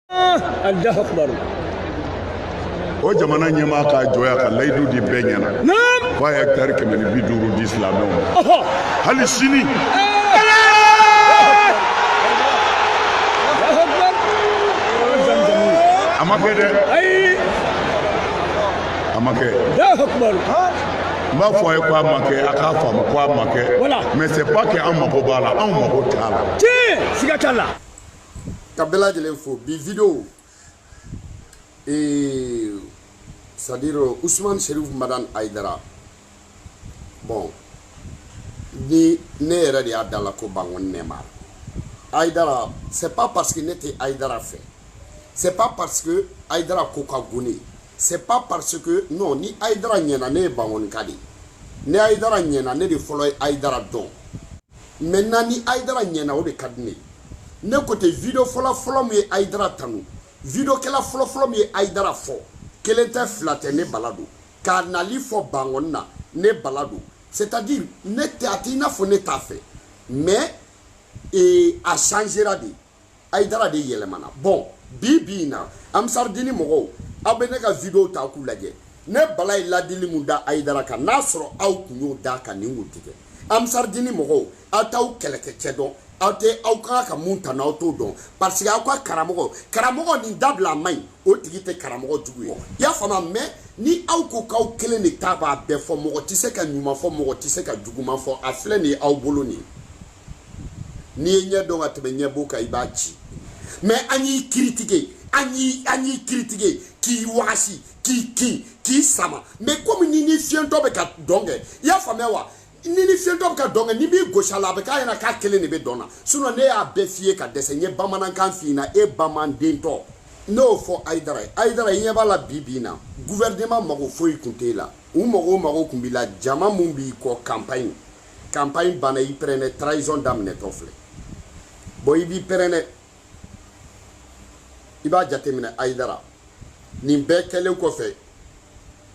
Allahu akbar. O jamana ɲɛmaa ka jɔya ka layidu di bɛɛ ɲɛna. Ko a ye hectare 150 di silamɛw ma. Hali sini. A ma kɛ dɛ. A ma kɛ. N b'a fɔ a ye ko a ma kɛ, a k'a faamu ko a ma kɛ. Mais c'est pas que an mago b'a la, anw mago t'a la. Tiɲɛ, siga t'a la. Ka bɛɛ lajɛlen fo bi vidéo c'est-à-dire Ousmane Cherif Madane Aïdara. Bon, ni ne yɛrɛ de y'a da la ko Bangoni Neymar. Aïdara, c'est pas parce que ne tɛ Aïdara fɛ. C'est pas parce que Aïdara ko ka gon ne ye. C'est pas parce que non ni Aïdara ɲɛna ne ye Bangoni ka de ye. Ni Aïdara ɲɛna ne de fɔlɔ ye Aïdara dɔn. Maintenant ni Aïdara ɲɛna o de ka di ne ye. Ne côté vidéo fɔlɔ min ye Aïdara tanu. Vidéo kɛla fɔlɔ min ye Aïdara fɔ. Kelen tɛ fila tɛ ne bala don. K'a nali fɔ Bangoni na ne bala don. C'est-à-dire ne tɛ a tɛ i n'a fɔ ne t'a fɛ. Mais a changera de. Aïdara de yɛlɛmana. Bon bi na Amsardini mɔgɔw aw bɛ ne ka vidéo ta k'u lajɛ. Ne bala ye ladili mun da Aïdara kan n'a sɔrɔ aw kun y'o da kan nin kun tigɛ. Amsardini mɔgɔw aw t'aw kɛlɛkɛcɛ dɔn. Aw tɛ aw kan ka mun ta n'aw t'o dɔn parce que aw ka karamɔgɔ nin dabila man ɲi o tigi tɛ karamɔgɔ jugu ye. I y'a faamu mais ni aw ko k'aw kelen de ta b'a bɛɛ fɔ mɔgɔ tɛ se ka ɲuman fɔ mɔgɔ tɛ se ka juguman fɔ a filɛ nin ye aw bolo nin ye. N'i ye ɲɛ dɔn ka tɛmɛ ɲɛbo kan i b'a ci mais an y'i critiquer an y'i critiquer k'i wagasi k'i kin k'i sama mais comme ni fiɲɛtɔ bɛ ka dɔn kɛ i y'a faamuya wa. Ni fiɲɛtɔ bɛ ka dɔn kɛ ni b'i gosi a la a bɛ k'a ɲɛna k'a kelen de bɛ dɔn na sinon ne y'a bɛɛ f'i ye ka dɛsɛ n ye bamanankan f'i ɲɛna e bamanandentɔ ne y'o fɔ Aïdara ye. Aïdara i ɲɛ b'a la bi na gouvernement mago foyi kun t'e la u mago kun b'i la jama mun b'i kɔ campagne banna i pɛrɛnɛ trahison daminɛtɔ filɛ bon i b'i pɛrɛnɛ i b'a jateminɛ Aïdara nin bɛɛ kɛlen kɔfɛ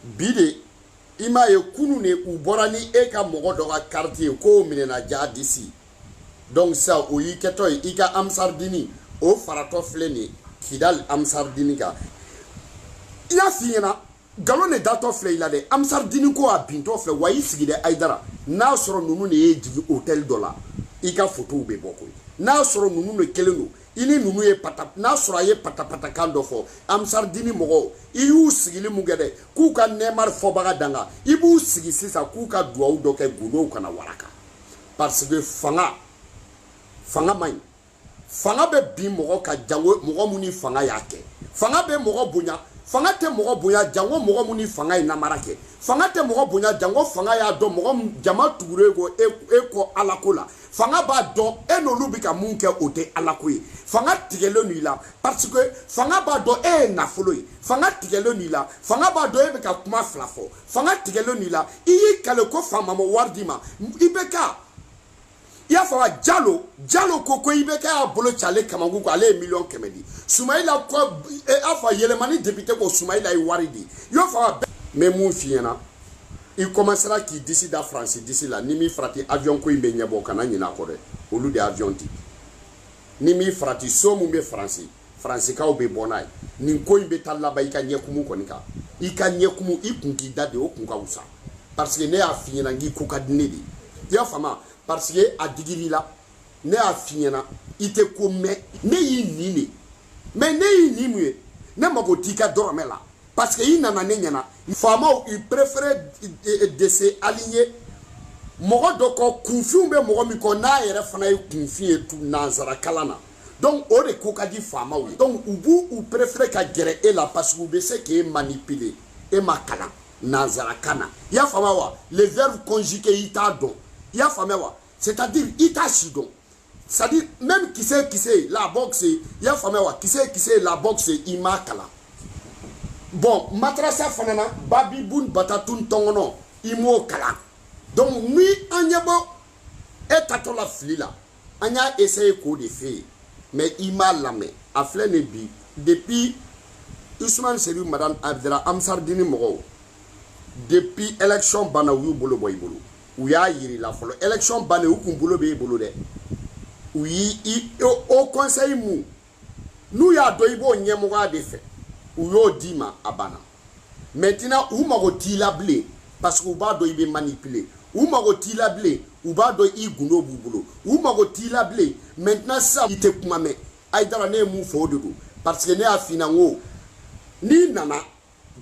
bi de i m'a ye kunu ne u bɔra ni e ka mɔgɔ dɔ ka carte ye k'o minɛna ja disi donc ça o y'i kɛtɔ ye i ka Amsardini o faratɔ filɛ nin ye Kidal Amsardini kan i y'a f'i ɲɛna galon de datɔ filɛ i la dɛ Amsardini ko a bintɔ filɛ wa i sigi dɛ Aïdara n'a sɔrɔ ninnu de ye jigin hôtel dɔ la i ka photow bɛ bɔ koyi n'a sɔrɔ ninnu de kelen don i ni ninnu ye n'a sɔrɔ a ye patapatakan dɔ fɔ Amsardini mɔgɔw i y'u sigili mun kɛ dɛ k'u ka Neymar fɔbaga danga i b'u sigi sisan k'u ka duwawu dɔ kɛ gundow kana waraka parce que fanga man ɲi fanga bɛ bin mɔgɔ ka jango mɔgɔ mun ni fanga y'a kɛ fanga bɛ mɔgɔ bonya fanga tɛ mɔgɔ bonya jango mɔgɔ mun ni fanga ye namara kɛ fanga tɛ mɔgɔ bonya jango fanga y'a dɔn mɔgɔ jama tugure ko e kɔ ala ko la fanga b'a dɔn e n'olu bɛ ka mun kɛ o tɛ ala ko ye fanga tigɛlen n'o la parce que fanga b'a dɔn e ye nafolo ye fanga tigɛlen n'o la fanga b'a dɔn e bɛ ka kuma fila fɔ fanga tigɛlen n'o la i y'i kale ko faama ma wari d'i ma i bɛ ka i y'a fɔ Jalo ko i bɛ k'a bolo ci ale Kamankun ko ale ye 1000000 di Soumaïla ko a fɔ yɛlɛmani député ko Soumaïla ye wari di i y'o fɔ mais mun f'i ɲɛna i commencera k'i disi da France disi la ni mi farati avion ko in bɛ ɲɛbɔ kana ɲinɛ a kɔ dɛ olu de avion ti ni mi farati so mun bɛ Fransikaw bɛ bɔ n'a ye nin ko in bɛ taa laban i ka ɲɛkumu kɔni kan i ka ɲɛkumu i kun k'i da de o kun ka wusa parce que ne y'a f'i ɲɛna k'i ko ka di ne de i y'a faamu parce que a digir'i la ne y'a f'i ɲɛna i tɛ ko mɛn ne y'i nin de mais ne y'i nin mun ye ne mago t'i ka dɔrɔmɛ la parce que i nana ne ɲɛna faamaw ils préfèrent de se aligner mɔgɔ dɔ kɔ kunfinw bɛ mɔgɔ min kɔ n'a yɛrɛ fana ye kunfin ye nanzara kalan na donc o de ko ka di faamaw ye donc u préférer ka gɛrɛ e la parce que u bɛ se k'e manipuler e ma kalan nanzara kan na i y'a faamuya wa les verbes conjugués i t'a dɔn i y'a faamuya wa c'est-à-dire i t'a si dɔn c'est-à-dire même kisɛ la boxe i y'a faamuya wa kisɛ la boxe i m'a kalan bon matrasa fana na babi bun batatun tɔngɔnɔ i m'o kalan donc ni an ɲɛ bɔ e tatɔ la fili la an y'a essayer k'o de f'e ye mais i m'a lamɛn a filɛ nin bi depuis Ousmane Cherif Madane Aïdara Amsardini mɔgɔw depuis élection banna u y'u bolo bɔ i bolo u y'a yiri la fɔlɔ élection bannen u kun bolo bɛ i bolo dɛ u y'i au conseil mun n'u y'a dɔn i b'o ɲɛmɔgɔya de fɛ u y'o d'i ma a banna maintenant u mago t'i la bilen parce que u b'a dɔn i bɛ manipuler u mago t'i la bilen u b'a dɔn i gundo b'u bolo u mago t'i la bilen maintenant sisan i tɛ kuma mɛn Aïdara ne ye mun fɔ o de don parce que ne y'a f'i ɲɛna n ko n'i nana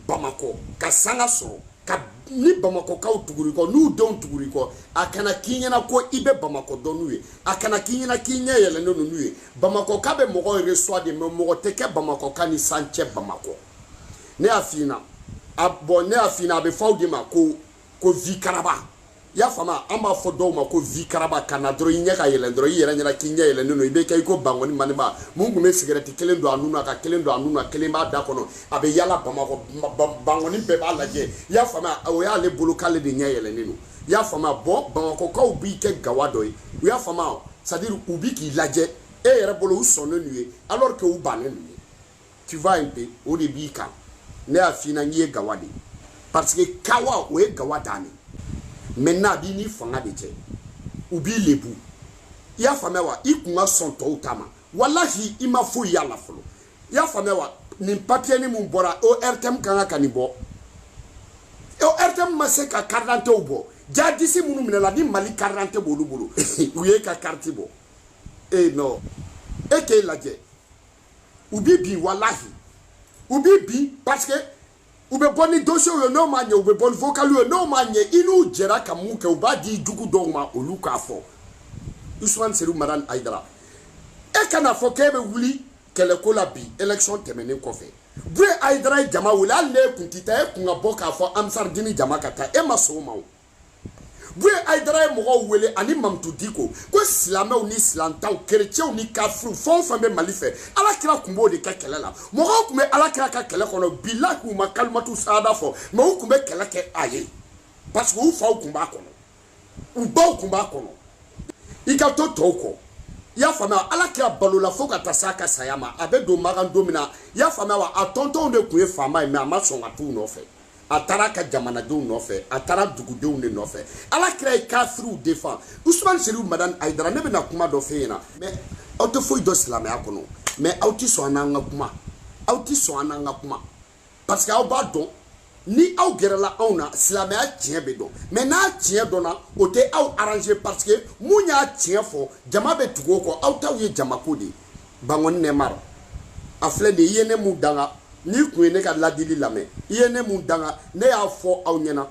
Bamako ka sanga sɔrɔ ka ni Bamakokaw tuguri kɔ n'u denw tuguri kɔ a kana k'i ɲɛna ko i bɛ Bamako dɔn n'u ye a kana k'i ɲɛna k'i ɲɛ yɛlɛnnen don n'u ye Bamakoka bɛ mɔgɔ reçoit de mais mɔgɔ tɛ kɛ Bamakoka ni san cɛ Bamako ne y'a f'i ɲɛna bon ne y'a f'i ɲɛna a bɛ fɔ aw de ma ko vie karaba i y'a faamu an b'a fɔ dɔw ma ko vie karaba ka na dɔrɔn i ɲɛ ka yɛlɛn dɔrɔn i yɛrɛ ɲɛna k'i ɲɛ yɛlɛnnen don i bɛ kɛ i ko Bangoni Maniba mun tun bɛ sigɛrɛti kelen don a nun na ka kelen don a nun na kelen b'a da kɔnɔ a bɛ yala Bamako Bangoni bɛɛ b'a lajɛ i y'a faamu o y'ale bolo k'ale de ɲɛ yɛlɛnnen don i y'a faamu bon Bamakokaw b'i kɛ gawa dɔ ye u y'a faamu c'est à dire u bi k'i lajɛ e yɛrɛ bolo u sɔnnen n'u ye alors que u bannen n'u ye tu vois un peu o de b'i kan ne y'a f'i ɲɛna n ye gawa de parce que kawa o ye gawa dan maintenant bi ni fanga de cɛ u b'i lebu i y'a faamuya wa i kun ka sɔn tɔw ta ma walahi i ma foyi y'a la fɔlɔ i y'a faamuya wa nin papier ni mun bɔra o RTM kan ka nin bɔ o RTM ma se ka carte d'identité bɔ jadisi minnu minɛla ni Mali carte d'identité b'olu bolo u ye ka carte bɔ non e k'e lajɛ u bi bin walahi u bi bin parce que u bɛ bɔ ni dossier ye n'o ma ɲɛ u bɛ bɔ ni vocal ye n'o ma ɲɛ i n'u jɛra ka mun kɛ u b'a di jugu dɔw ma olu k'a fɔ Ousmane Serou Madane Aïdara e kana fɔ k'e bɛ wuli kɛlɛko la bi élection tɛmɛnen kɔfɛ bu Aïdara ye jama wele hali n'e kun tɛ taa e kun ka bɔ k'a fɔ Amsardini jama ka taa e ma sɔn o ma o bu Aïdara ye mɔgɔw wele ani Mamutu Diko ko silamɛw ni silantaw kerecɛnw ni kafiriw fɛn o fɛn bɛ Mali fɛ Alakira kun b'o de kɛ kɛlɛ la mɔgɔw kun bɛ Alakira ka kɛlɛ kɔnɔ bilahi u ma kalimatu sahada fɔ mais u kun bɛ kɛlɛ kɛ a ye parce que u faw kun b'a kɔnɔ u baw kun b'a kɔnɔ i ka to tɔw kɔ i y'a faamuya Alakira balola fo ka taa s'a ka saya ma a bɛ don Magan don min na i y'a faamuya wa a tɔntɔnw de kun ye faama ye mais a ma sɔn ka t'u nɔfɛ a taara ka jamanadenw nɔfɛ a taara dugudenw de nɔfɛ Alakira ye kafiriw défend Ousmane Serou Madane Aïdara ne bɛna kuma dɔ f'e ɲɛna mais aw tɛ foyi dɔn silamɛya kɔnɔ mais aw ti sɔn an n'an ka kuma aw ti sɔn an n'an ka kuma parce que aw b'a dɔn ni aw gɛrɛla anw na silamɛya tiɲɛ bɛ dɔn mais n'a tiɲɛ dɔnna o tɛ aw arranger parce que mun y'a tiɲɛ fɔ jama bɛ tugu o kɔ aw t'aw ye jamako de ye Bangoni Nɛmara a filɛ nin i ye ne mun danga ni kun ye ne ka ladili lamɛn i ye ne mun danga ne y'a fɔ aw ɲɛna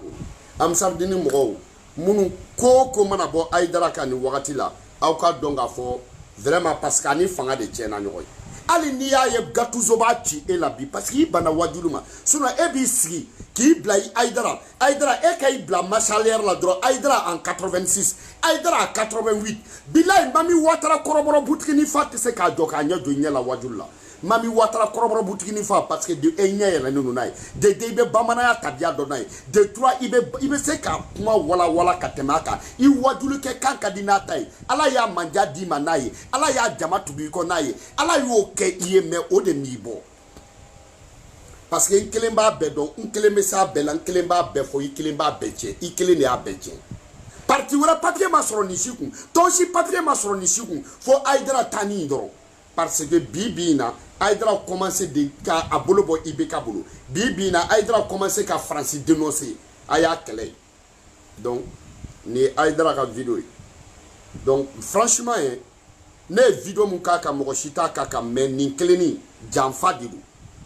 Amsardini mɔgɔw minnu ko mana bɔ Aïdara ka nin wagati la aw ka dɔn k'a fɔ vraiment parce que ani fanga de tiɲɛna ɲɔgɔn ye hali n'i y'a ye Gattuso b'a ci e la bi parce que i banna wajulu ma sinon e b'i sigi k'i bila Aïdara e ka i bila Machalière la dɔrɔn Aïdara en 86 Aïdara en 88 bilahi Mami Ouattara kɔrɔbɔrɔ butigini fa tɛ se k'a jɔ k'a ɲɛ jɔ i ɲɛ la wajulu la Mami Ouattara kɔrɔbɔrɔ butigini fa parce que de e ɲɛ yɛlɛnnen don n'a ye de i bɛ bamananya tabiya dɔn n'a ye de trois i bɛ se ka kuma wala ka tɛmɛ a kan i wajulu kɛ kan ka di n'a ta ye Ala y'a manja d'i ma n'a ye Ala y'a jama tugu i kɔ n'a ye Ala y'o kɛ i ye mais o de m'i bɔ parce que n kelen b'a bɛɛ dɔn n kelen bɛ s'a bɛɛ la n kelen b'a bɛɛ fɔ i kelen b'a bɛɛ tiɲɛ i kelen de y'a bɛɛ tiɲɛ parti wɛrɛ papier ma sɔrɔ nin si kun tɔn si papier ma sɔrɔ nin si kun fo Aïdara taa ni dɔrɔn parce que bi in na Aïdara commencé de ka a bolo bɔ IBK bolo bi in na Aïdara commencé ka France dénoncer a y'a kɛlɛ donc ni Aïdara ka vidéo ye donc franchement ne ye vidéo mun k'a kan mɔgɔ si t'a k'a kan mais nin kelenni janfa de don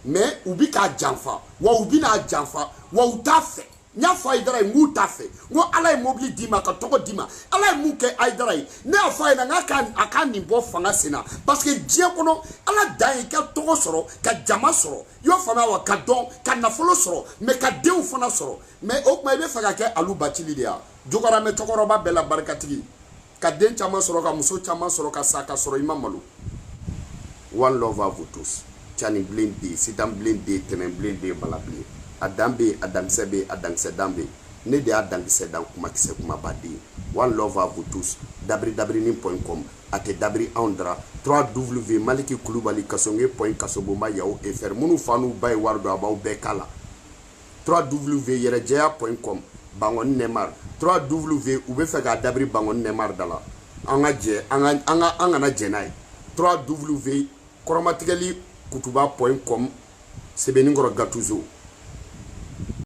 mais u bi k'a janfa wa u bi n'a janfa wa u t'a fɛ n y'a fɔ Aïdara ye n k'u t'a fɛ n ko Ala ye mobili d'i ma ka tɔgɔ d'i ma Ala ye mun kɛ Aïdara ye ne y'a fɔ a ɲɛna n k'a ka nin bɔ fanga sen na parce que diɲɛ kɔnɔ Ala dan ye ka tɔgɔ sɔrɔ ka jama sɔrɔ i y'o faamuya wa ka dɔn ka nafolo sɔrɔ mais ka denw fana sɔrɔ mais o tuma i bɛ fɛ ka kɛ Alu Bacili de ya Jokaramɛ cɛkɔrɔba bɛɛ la barikatigi ka den caman sɔrɔ ka muso caman sɔrɔ ka sa ka sɔrɔ i ma malo one love à vous tous Cani bilen de Sitan bilen de Tɛnɛn bilen de Bala bilen a dan bɛ yen a dankisɛ bɛ yen a dankisɛ dan bɛ yen ne de y'a dankisɛ dan kumakisɛ kumabaden one love à vous tous dabridabrini.com a tɛ dabiri anw dara 3W Maliki Kulubali Kasonge point Kasobomba Yahoo FR minnu fa n'u ba ye wari don a b'aw bɛɛ k'a la 3W yɛrɛjɛya.com Bangoni Nɛmara 3W u bɛ fɛ k'a dabiri Bangoni Nɛmara da la an ka jɛ an kana jɛ n'a ye 3W kɔrɔmatigɛli kutuba.com sɛbɛnnikɔrɔ Gatuso